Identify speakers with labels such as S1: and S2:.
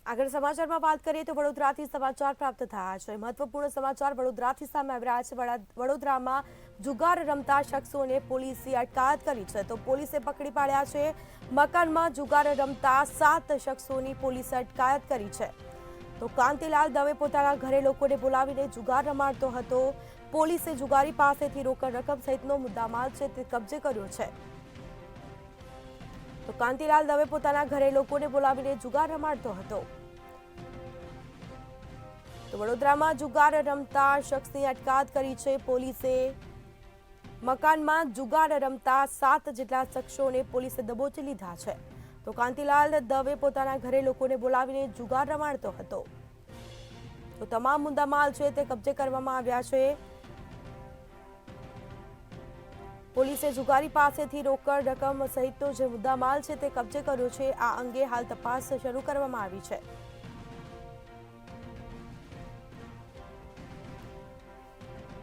S1: આગળ સમાચારમાં વાત કરીએ તો વડોદરાથી સમાચાર પ્રાપ્ત થયા છે। મહત્વપૂર્ણ સમાચાર વડોદરાથી સામે આવી રહ્યા છે। વડોદરામાં જુગાર રમતા શખ્સોને પોલીસે અટકાયત કરી છે। તો પોલીસે પકડી પાડ્યા છે। મકાનમાં જુગાર રમતા 7 શખ્સોની પોલીસે અટકાયત કરી છે। તો કાંતિલાલ દવે પોતાના ઘરે લોકોને બોલાવીને જુગાર રમાડતો હતો। પોલીસે જુગારી પાસેથી રોકડ રકમ સહિતનો મુદ્દામાલ છે તે કબજે કર્યો છે। તો કાંતિલાલ દવે પોતાના ઘરે લોકોને બોલાવીને જુગાર રમાડતો હતો। તો વડોદરામાં જુગાર રમતા શખ્સની અટકાયત કરી છે પોલીસે। મકાનમાં જુગાર રમતા 7 જેટલા શખ્સોને પોલીસે દબોચી લીધા છે। તો કાંતિલાલ દવે પોતાના ઘરે લોકોને બોલાવીને જુગાર રમાડતો હતો। તો તમામ મુદ્દામાલ છે તે કબજે કરવામાં આવ્યા છે। પોલીસે જુગારી પાસેથી રોકડ રકમ સહિતનો જે મુદ્દામાલ છે તે કબજે કર્યો છે। આ અંગે હાલ તપાસ શરૂ કરવામાં આવી છે।